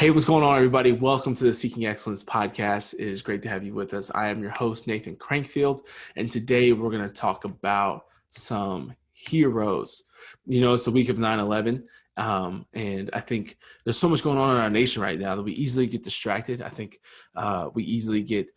Hey, what's going on, everybody? Welcome to the Seeking Excellence podcast. It is great to have you with us. I am your host, Nathan Crankfield, and today we're going to talk about some heroes. It's the week of 9/11, and I think there's so much going on in our nation right now that we easily get distracted. I think we easily get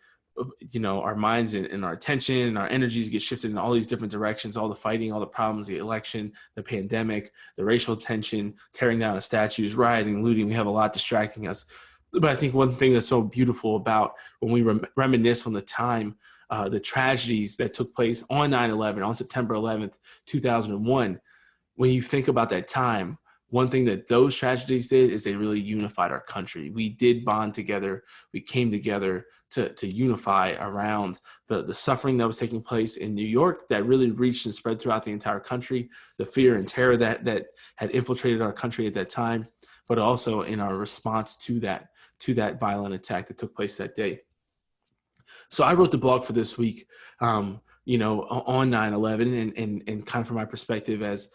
our minds and our attention and our energies get shifted in all these different directions, all the fighting, all the problems, the election, the pandemic, the racial tension, tearing down of statues, rioting, looting. We have a lot distracting us. But I think one thing that's so beautiful about when we reminisce on the time, the tragedies that took place on 9/11, on September 11th, 2001, when you think about that time, one thing that those tragedies did is they really unified our country. We did bond together. We came together to unify around the suffering that was taking place in New York that really reached and spread throughout the entire country, the fear and terror that had infiltrated our country at that time, but also in our response to that violent attack that took place that day. So I wrote the blog for this week, on 9/11 and kind of from my perspective as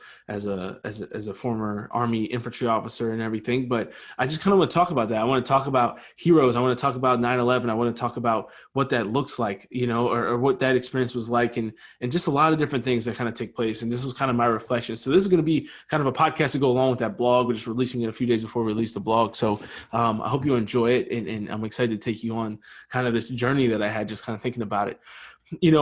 a former Army infantry officer and everything. But I just kind of want to talk about that. I want to talk about heroes. I want to talk about 9/11. I want to talk about what that looks like, or what that experience was like, and just a lot of different things that kind of take place. And this was kind of my reflection. So this is going to be kind of a podcast to go along with that blog. We're just releasing it a few days before we release the blog. So I hope you enjoy it, and I'm excited to take you on kind of this journey that I had just kind of thinking about it.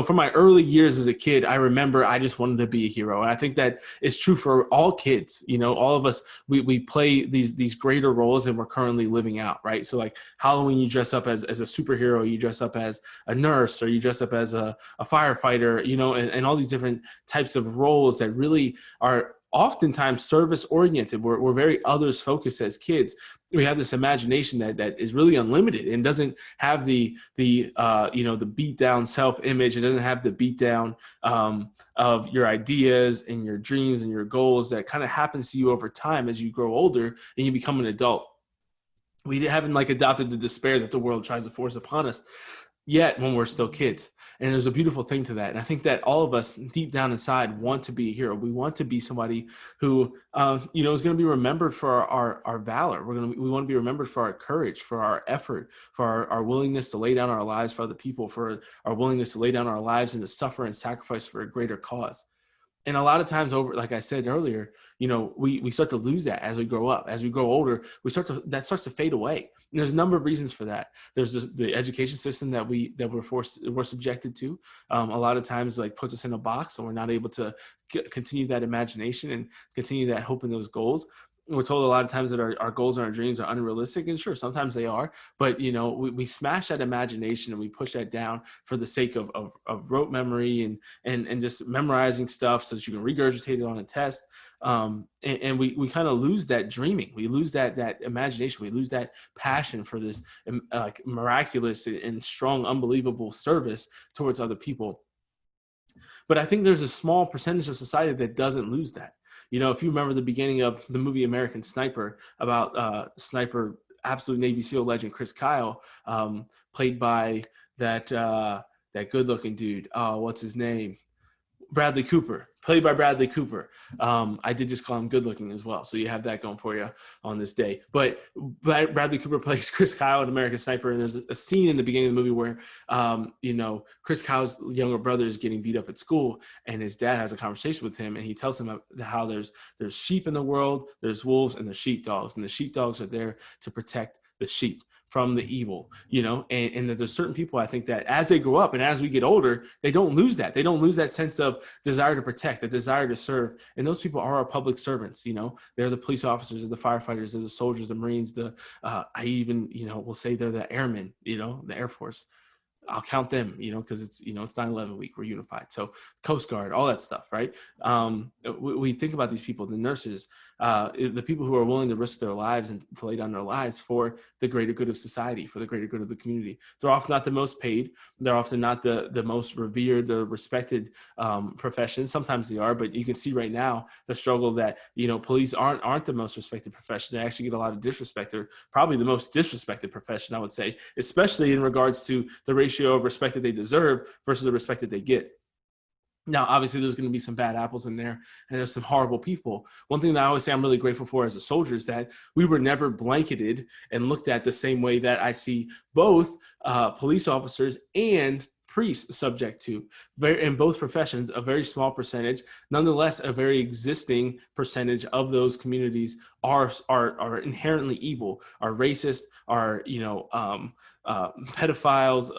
From my early years as a kid, I remember I just wanted to be a hero. And I think that is true for all kids. All of us, we play these greater roles and we're currently living out, right? So like Halloween, you dress up as a superhero, you dress up as a nurse, or you dress up as a firefighter, and all these different types of roles that really are oftentimes service oriented. We're very others focused as kids. We have this imagination that is really unlimited and doesn't have the beat down self image. It doesn't have the beat down of your ideas and your dreams and your goals that kind of happens to you over time as you grow older and you become an adult. We haven't adopted the despair that the world tries to force upon us yet when we're still kids. And there's a beautiful thing to that. And I think that all of us deep down inside want to be a hero. We want to be somebody who, is going to be remembered for our valor. We want to be remembered for our courage, for our effort, for our willingness to lay down our lives for other people, for our willingness to lay down our lives and to suffer and sacrifice for a greater cause. And a lot of times like I said earlier, we start to lose that as we grow up. As we grow older, that starts to fade away. And there's a number of reasons for that. There's the education system that we're subjected to. A lot of times puts us in a box and we're not able to continue that imagination and continue that hope and those goals. We're told a lot of times that our goals and our dreams are unrealistic, and sure, sometimes they are, but we smash that imagination and we push that down for the sake of rote memory and just memorizing stuff so that you can regurgitate it on a test. And we kind of lose that dreaming. We lose that imagination. We lose that passion for this miraculous and strong, unbelievable service towards other people. But I think there's a small percentage of society that doesn't lose that. If you remember the beginning of the movie American Sniper, about sniper, absolute Navy SEAL legend Chris Kyle, played by that good-looking dude. What's his name? Bradley Cooper, played by Bradley Cooper. I did just call him good looking as well. So you have that going for you on this day. But Bradley Cooper plays Chris Kyle in American Sniper. And there's a scene in the beginning of the movie where, Chris Kyle's younger brother is getting beat up at school. And his dad has a conversation with him. And he tells him how there's sheep in the world, there's wolves, and there's sheepdogs. And the sheepdogs are there to protect the sheep from the evil, and that there's certain people, I think, that as they grow up and as we get older, they don't lose that. They don't lose that sense of desire to protect, the desire to serve. And those people are our public servants. They're the police officers, they're the firefighters, they're the soldiers, the Marines, I even, will say they're the airmen, the Air Force. I'll count them, because it's 9/11 week, we're unified. So Coast Guard, all that stuff, right? We think about these people, the nurses, the people who are willing to risk their lives and to lay down their lives for the greater good of society, for the greater good of the community. They're often not the most paid. They're often not the most revered, the respected professions. Sometimes they are, but you can see right now the struggle that, police aren't the most respected profession. They actually get a lot of disrespect. They're probably the most disrespected profession, I would say, especially in regards to the ratio of respect that they deserve versus the respect that they get. Now, obviously, there's going to be some bad apples in there, and there's some horrible people. One thing that I always say I'm really grateful for as a soldier is that we were never blanketed and looked at the same way that I see both police officers and priests subject to. In both professions, a very small percentage, nonetheless, a very existing percentage of those communities are inherently evil, are racist, are pedophiles,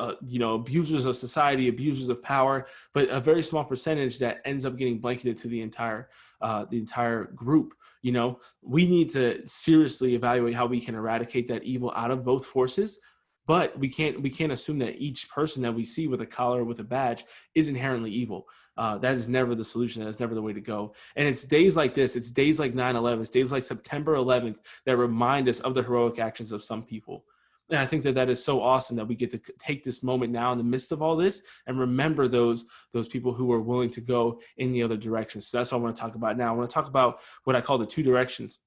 abusers of society, abusers of power, but a very small percentage that ends up getting blanketed to the entire group. We need to seriously evaluate how we can eradicate that evil out of both forces. But we can't assume that each person that we see with a collar or with a badge is inherently evil. That is never the solution. That is never the way to go. And it's days like this. It's days like 9/11. It's days like September 11th that remind us of the heroic actions of some people. And I think that is so awesome that we get to take this moment now in the midst of all this and remember those people who are willing to go in the other direction. So that's what I want to talk about now. I want to talk about what I call the two directions.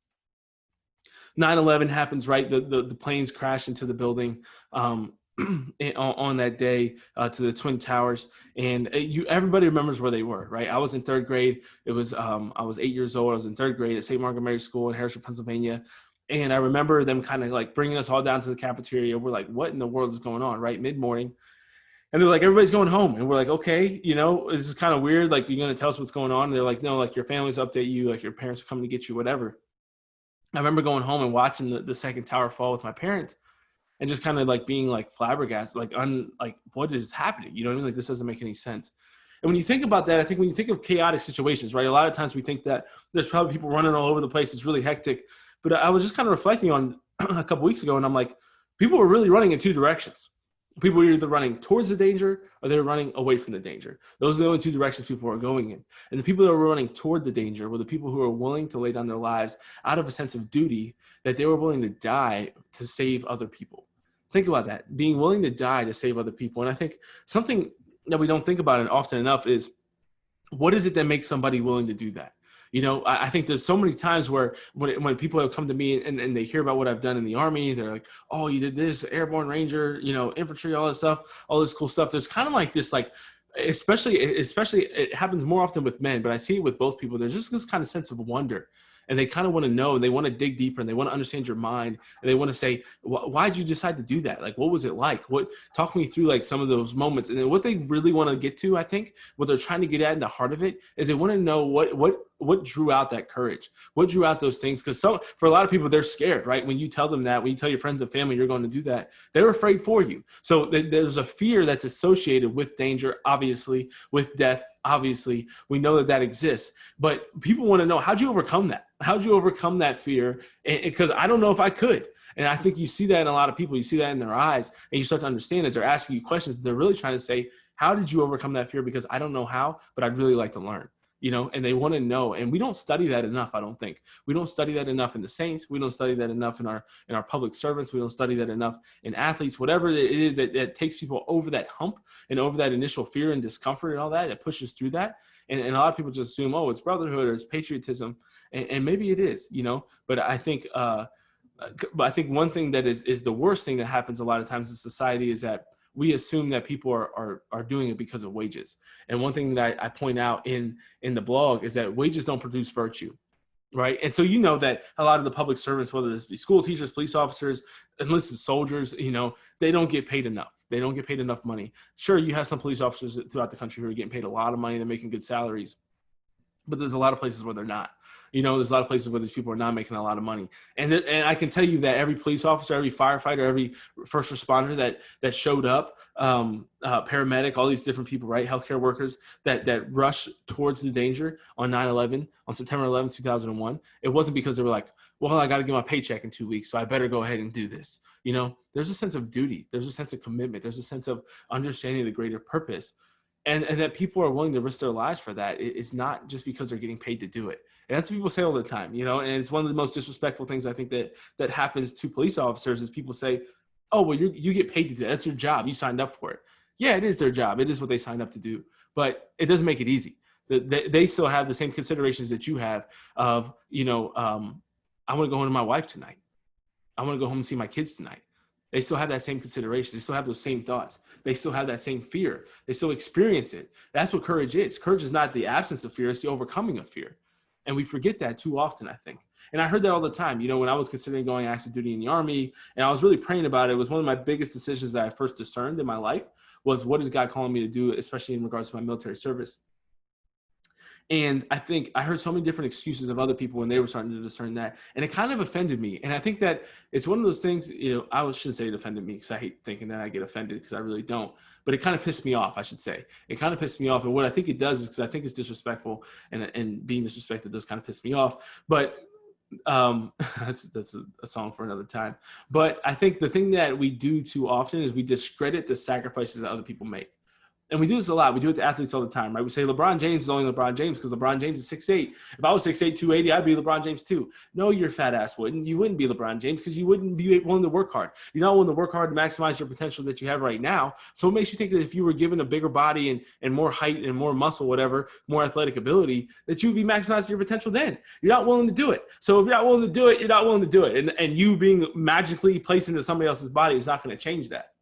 9/11 happens, right? The planes crash into the building on that day to the Twin Towers, and everybody remembers where they were, right? I was in third grade. It was I was 8 years old. I was in third grade at St. Margaret Mary School in Harrisburg, Pennsylvania. And I remember them kind of like bringing us all down to the cafeteria. We're like, what in the world is going on, right? Mid-morning. And they're like, everybody's going home. And we're like, okay, this is kind of weird. Like, you're going to tell us what's going on? And they're like, no, like your family's update you, like your parents are coming to get you, whatever. I remember going home and watching the second tower fall with my parents and just kind of like being like flabbergasted, like what is happening? You know what I mean? Like, this doesn't make any sense. And when you think about that, I think when you think of chaotic situations, right? A lot of times we think that there's probably people running all over the place. It's really hectic. But I was just kind of reflecting on a couple weeks ago, and I'm like, people were really running in two directions. People were either running towards the danger or they were running away from the danger. Those are the only two directions people were going in. And the people that were running toward the danger were the people who were willing to lay down their lives out of a sense of duty, that they were willing to die to save other people. Think about that, being willing to die to save other people. And I think something that we don't think about it often enough is, what is it that makes somebody willing to do that? I think there's so many times where when people have come to me and they hear about what I've done in the Army, they're like, oh, you did this, airborne ranger, infantry, all this stuff, all this cool stuff. There's kind of like this, like, especially it happens more often with men, but I see it with both people. There's just this kind of sense of wonder. And they kind of want to know, and they want to dig deeper, and they want to understand your mind, and they want to say, why'd you decide to do that? Like, what was it like? Talk me through like some of those moments. And then what they really want to get to, I think, what they're trying to get at in the heart of it is they want to know what drew out that courage, what drew out those things. Because for a lot of people, they're scared, right? When you tell them that, when you tell your friends and family you're going to do that, they're afraid for you. So there's a fear that's associated with danger, obviously, with death. Obviously, we know that exists, but people want to know, how'd you overcome that? How'd you overcome that fear? Because I don't know if I could. And I think you see that in a lot of people. You see that in their eyes, and you start to understand as they're asking you questions, they're really trying to say, how did you overcome that fear? Because I don't know how, but I'd really like to learn. And they want to know. And we don't study that enough, I don't think. We don't study that enough in the saints. We don't study that enough in our public servants. We don't study that enough in athletes, whatever it is that takes people over that hump and over that initial fear and discomfort and all that, that pushes through that. And a lot of people just assume, oh, it's brotherhood or it's patriotism. And maybe it is, but I think one thing that is the worst thing that happens a lot of times in society is that we assume that people are doing it because of wages. And one thing that I point out in the blog is that wages don't produce virtue, right? And so that a lot of the public servants, whether this be school teachers, police officers, enlisted soldiers, they don't get paid enough. They don't get paid enough money. Sure, you have some police officers throughout the country who are getting paid a lot of money. They're making good salaries. But there's a lot of places where they're not. There's a lot of places where these people are not making a lot of money. And I can tell you that every police officer, every firefighter, every first responder that showed up, paramedic, all these different people, right, healthcare workers that rush towards the danger on 9/11, on September 11th, 2001, it wasn't because they were like, well, I got to get my paycheck in 2 weeks, so I better go ahead and do this. There's a sense of duty. There's a sense of commitment. There's a sense of understanding the greater purpose. And that people are willing to risk their lives for that. It's not just because they're getting paid to do it. And that's what people say all the time, and it's one of the most disrespectful things I think that happens to police officers is people say, oh, well, you get paid to do that. That's your job. You signed up for it. Yeah, it is their job. It is what they signed up to do. But it doesn't make it easy. They still have the same considerations that you have of, I want to go home to my wife tonight. I want to go home and see my kids tonight. They still have that same consideration. They still have those same thoughts. They still have that same fear. They still experience it. That's what courage is. Courage is not the absence of fear. It's the overcoming of fear. And we forget that too often, I think. And I heard that all the time. When I was considering going active duty in the Army, and I was really praying about it, it was one of my biggest decisions that I first discerned in my life was, what is God calling me to do, especially in regards to my military service? And I think I heard so many different excuses of other people when they were starting to discern that. And it kind of offended me. And I think that it's one of those things, I shouldn't say it offended me, because I hate thinking that I get offended, because I really don't. But it kind of pissed me off, I should say. It kind of pissed me off. And what I think it does is, because I think it's disrespectful, and being disrespected does kind of piss me off. But that's a song for another time. But I think the thing that we do too often is we discredit the sacrifices that other people make. And we do this a lot. We do it to athletes all the time, right? We say LeBron James is only LeBron James because LeBron James is 6'8". If I was 6'8", 280, I'd be LeBron James too. No, your fat ass wouldn't. You wouldn't be LeBron James because you wouldn't be willing to work hard. You're not willing to work hard to maximize your potential that you have right now. So it makes you think that if you were given a bigger body and more height and more muscle, whatever, more athletic ability, that you would be maximizing your potential then. You're not willing to do it. So if you're not willing to do it, you're not willing to do it. And you being magically placed into somebody else's body is not going to change that.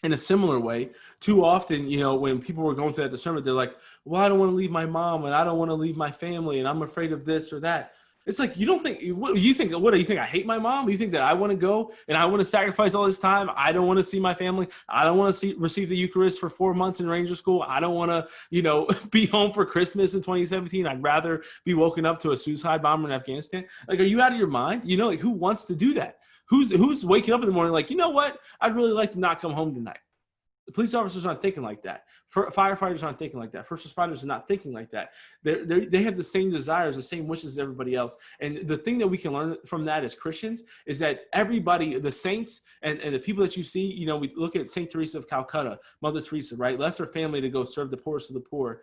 In a similar way, too often, when people were going through that discernment, they're like, well, I don't want to leave my mom, and I don't want to leave my family, and I'm afraid of this or that. It's like, what do you think I hate my mom? You think that I want to go and I want to sacrifice all this time? I don't want to see my family. I don't want to receive the Eucharist for 4 months in Ranger School. I don't want to, be home for Christmas in 2017. I'd rather be woken up to a suicide bomber in Afghanistan. Like, are you out of your mind? Who wants to do that? Who's waking up in the morning like, you know what? I'd really like to not come home tonight. The police officers aren't thinking like that. Firefighters aren't thinking like that. First responders are not thinking like that. They have the same desires, the same wishes as everybody else. And the thing that we can learn from that as Christians is that everybody, the saints and the people that you see, we look at St. Teresa of Calcutta, Mother Teresa, right? Left her family to go serve the poorest of the poor.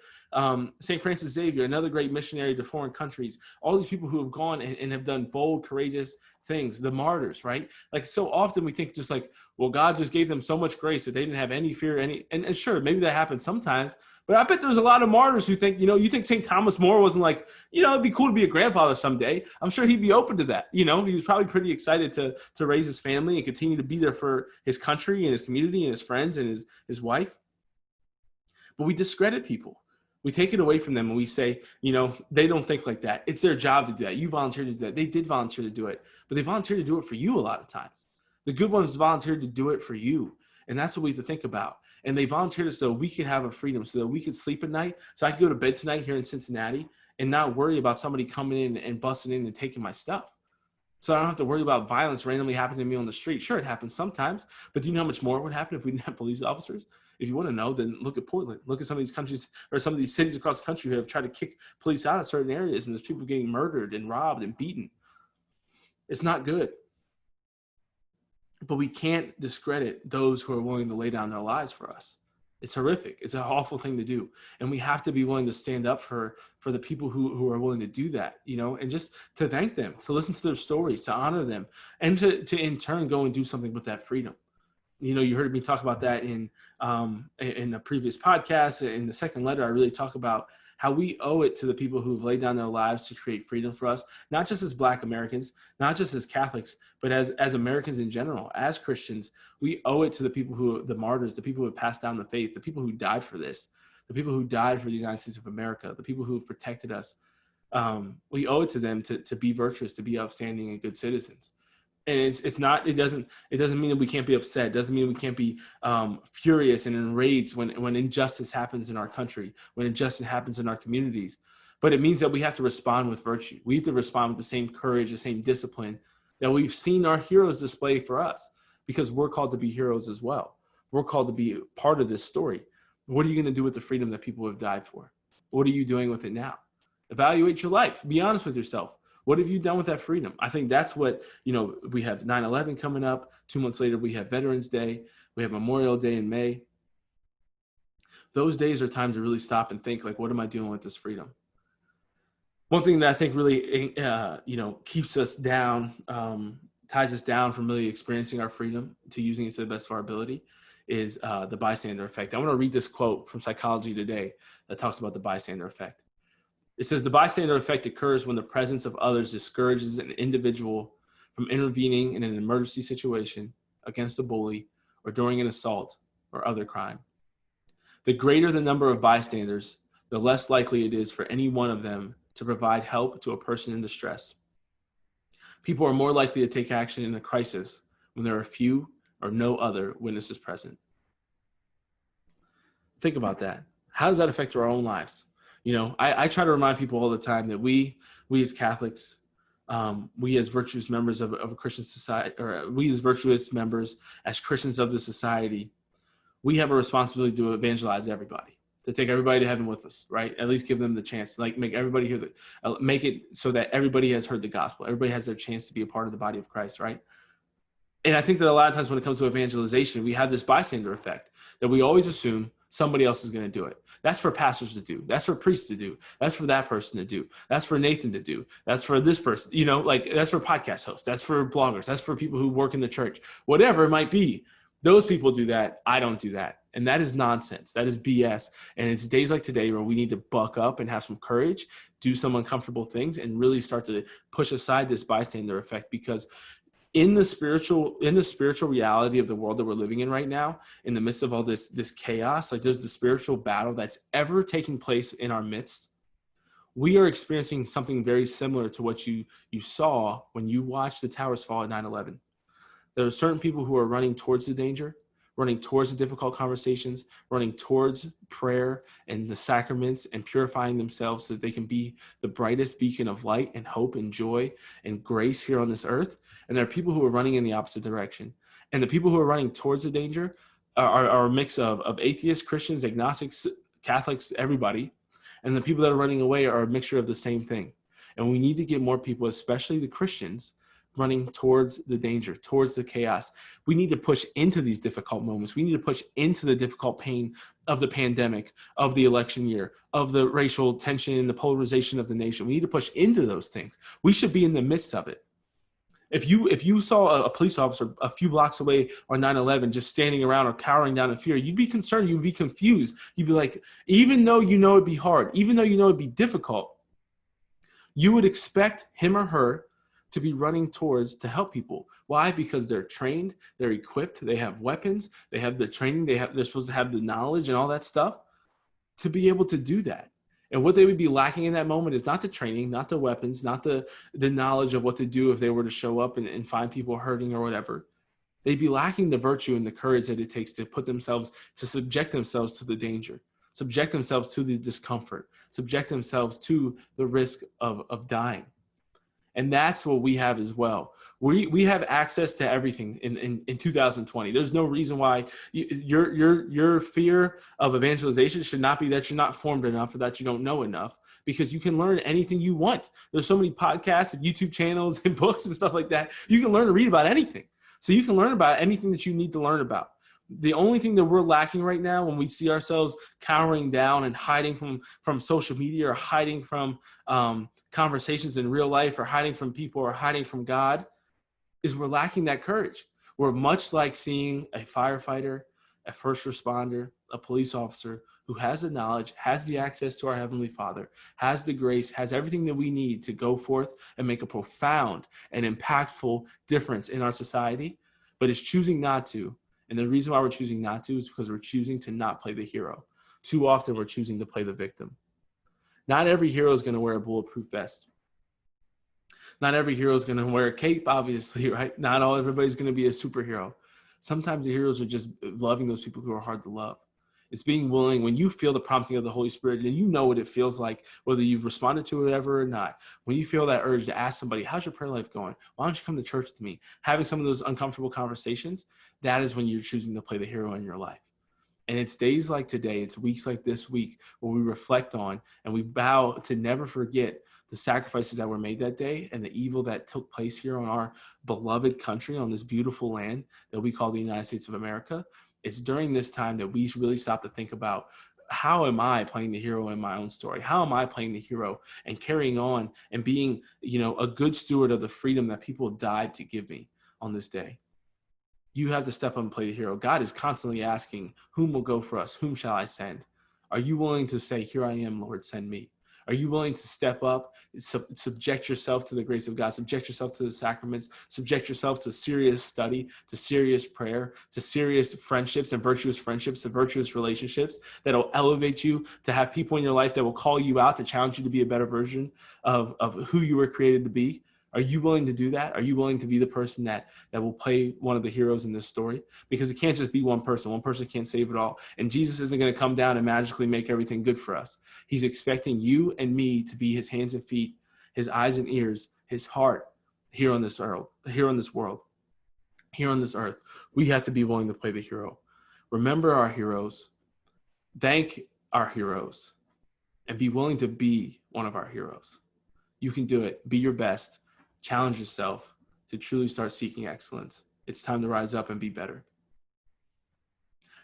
St. Francis Xavier, another great missionary to foreign countries. All these people who have gone and have done bold, courageous things, the martyrs, right? Like, so often we think just like, well, God just gave them so much grace that they didn't have any fear, and sure, maybe that happens sometimes, but I bet there's a lot of martyrs who think, you think St. Thomas More wasn't like, it'd be cool to be a grandfather someday. I'm sure he'd be open to that. He was probably pretty excited to raise his family and continue to be there for his country and his community and his friends and his wife. But we discredit people. We take it away from them and we say, they don't think like that. It's their job to do that. You volunteered to do that. They did volunteer to do it, but they volunteered to do it for you a lot of times. The good ones volunteered to do it for you. And that's what we have to think about. And they volunteered so we could have a freedom, so that we could sleep at night. So I could go to bed tonight here in Cincinnati and not worry about somebody coming in and busting in and taking my stuff. So I don't have to worry about violence randomly happening to me on the street. Sure, it happens sometimes, but do you know how much more would happen if we didn't have police officers? If you want to know, then look at Portland. Look at some of these countries or some of these cities across the country who have tried to kick police out of certain areas, and there's people getting murdered and robbed and beaten. It's not good. But we can't discredit those who are willing to lay down their lives for us. It's horrific. It's an awful thing to do. And we have to be willing to stand up for the people who are willing to do that, and just to thank them, to listen to their stories, to honor them, and to in turn go and do something with that freedom. You heard me talk about that in a previous podcast. In the second letter, I really talk about how we owe it to the people who've laid down their lives to create freedom for us, not just as Black Americans, not just as Catholics, but as Americans in general, as Christians. We owe it to the people the martyrs, the people who have passed down the faith, the people who died for this, the people who died for the United States of America, the people who have protected us. We owe it to them to be virtuous, to be upstanding and good citizens. And it doesn't mean that we can't be upset. It doesn't mean we can't be furious and enraged when injustice happens in our country, when injustice happens in our communities. But it means that we have to respond with virtue. We have to respond with the same courage, the same discipline that we've seen our heroes display for us, because we're called to be heroes as well. We're called to be part of this story. What are you going to do with the freedom that people have died for? What are you doing with it now? Evaluate your life. Be honest with yourself. What have you done with that freedom? I think that's what, we have 9/11 coming up. 2 months later, we have Veterans Day. We have Memorial Day in May. Those days are time to really stop and think, like, what am I doing with this freedom? One thing that I think really, keeps us down, ties us down from really experiencing our freedom to using it to the best of our ability is the bystander effect. I want to read this quote from Psychology Today that talks about the bystander effect. It says, the bystander effect occurs when the presence of others discourages an individual from intervening in an emergency situation against a bully or during an assault or other crime. The greater the number of bystanders, the less likely it is for any one of them to provide help to a person in distress. People are more likely to take action in a crisis when there are few or no other witnesses present. Think about that. How does that affect our own lives? I try to remind people all the time that we as Catholics, we as virtuous members of a Christian society, or we as virtuous members, as Christians of the society, we have a responsibility to evangelize everybody, to take everybody to heaven with us, right? At least give them the chance, like make everybody hear make it so that everybody has heard the gospel. Everybody has their chance to be a part of the body of Christ, right? And I think that a lot of times when it comes to evangelization, we have this bystander effect that we always assume somebody else is going to do it. That's for pastors to do. That's for priests to do. That's for that person to do. That's for Nathan to do. That's for this person, that's for podcast hosts. That's for bloggers. That's for people who work in the church, whatever it might be. Those people do that. I don't do that. And that is nonsense. That is BS. And it's days like today where we need to buck up and have some courage, do some uncomfortable things, and really start to push aside this bystander effect, because in the spiritual reality of the world that we're living in right now, in the midst of all this chaos, like there's the spiritual battle that's ever taking place in our midst. We are experiencing something very similar to what you saw when you watched the towers fall at 9/11. There are certain people who are running towards the danger, running towards the difficult conversations, running towards prayer and the sacraments and purifying themselves so that they can be the brightest beacon of light and hope and joy and grace here on this earth. And there are people who are running in the opposite direction. And the people who are running towards the danger are a mix of atheists, Christians, agnostics, Catholics, everybody. And the people that are running away are a mixture of the same thing. And we need to get more people, especially the Christians, running towards the danger, towards the chaos. We need to push into these difficult moments. We need to push into the difficult pain of the pandemic, of the election year, of the racial tension and the polarization of the nation. We need to push into those things. We should be in the midst of it. If you saw a police officer a few blocks away on 9/11 just standing around or cowering down in fear, you'd be concerned, you'd be confused. You'd be like, even though you know it'd be hard, even though you know it'd be difficult, you would expect him or her to be running towards to help people. Why? Because they're trained, they're equipped, they have weapons, they have the training, they're supposed to have the knowledge and all that stuff to be able to do that. And what they would be lacking in that moment is not the training, not the weapons, not the knowledge of what to do if they were to show up and find people hurting or whatever. They'd be lacking the virtue and the courage that it takes to subject themselves to the danger, subject themselves to the discomfort, subject themselves to the risk of dying. And that's what we have as well. We have access to everything in 2020. There's no reason why your fear of evangelization should not be that you're not formed enough or that you don't know enough, because you can learn anything you want. There's so many podcasts and YouTube channels and books and stuff like that. You can learn to read about anything. So you can learn about anything that you need to learn about. The only thing that we're lacking right now when we see ourselves cowering down and hiding from social media or hiding from conversations in real life or hiding from people or hiding from God is we're lacking that courage. We're much like seeing a firefighter, a first responder, a police officer who has the knowledge, has the access to our Heavenly Father, has the grace, has everything that we need to go forth and make a profound and impactful difference in our society, but is choosing not to. And the reason why we're choosing not to is because we're choosing to not play the hero. Too often we're choosing to play the victim. Not every hero is going to wear a bulletproof vest. Not every hero is going to wear a cape, obviously, right? Not everybody's going to be a superhero. Sometimes the heroes are just loving those people who are hard to love. It's being willing, when you feel the prompting of the Holy Spirit and you know what it feels like, whether you've responded to it ever or not, when you feel that urge to ask somebody, how's your prayer life going? Why don't you come to church with me? Having some of those uncomfortable conversations, that is when you're choosing to play the hero in your life. And it's days like today, it's weeks like this week where we reflect on and we vow to never forget the sacrifices that were made that day and the evil that took place here on our beloved country, on this beautiful land that we call the United States of America. It's during this time that we really stop to think about, how am I playing the hero in my own story? How am I playing the hero and carrying on and being, a good steward of the freedom that people died to give me on this day? You have to step up and play the hero. God is constantly asking, whom will go for us? Whom shall I send? Are you willing to say, here I am, Lord, send me? Are you willing to step up, subject yourself to the grace of God, subject yourself to the sacraments, subject yourself to serious study, to serious prayer, to serious friendships and virtuous relationships that will elevate you, to have people in your life that will call you out, to challenge you to be a better version of who you were created to be? Are you willing to do that? Are you willing to be the person that will play one of the heroes in this story? Because it can't just be one person. One person can't save it all. And Jesus isn't going to come down and magically make everything good for us. He's expecting you and me to be his hands and feet, his eyes and ears, his heart here on this world, here on this earth. We have to be willing to play the hero. Remember our heroes, thank our heroes, and be willing to be one of our heroes. You can do it. Be your best. Challenge yourself to truly start seeking excellence. It's time to rise up and be better.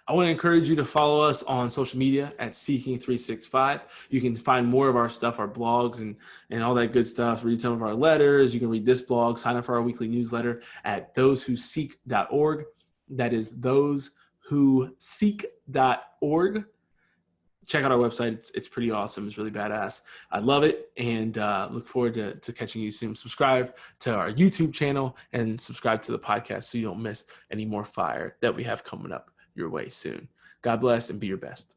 I want to encourage you to follow us on social media at Seeking365. You can find more of our stuff, our blogs and all that good stuff. Read some of our letters. You can read this blog. Sign up for our weekly newsletter at thosewhoseek.org. That is thosewhoseek.org. Check out our website. It's pretty awesome. It's really badass. I love it, and look forward to catching you soon. Subscribe to our YouTube channel and subscribe to the podcast so you don't miss any more fire that we have coming up your way soon. God bless and be your best.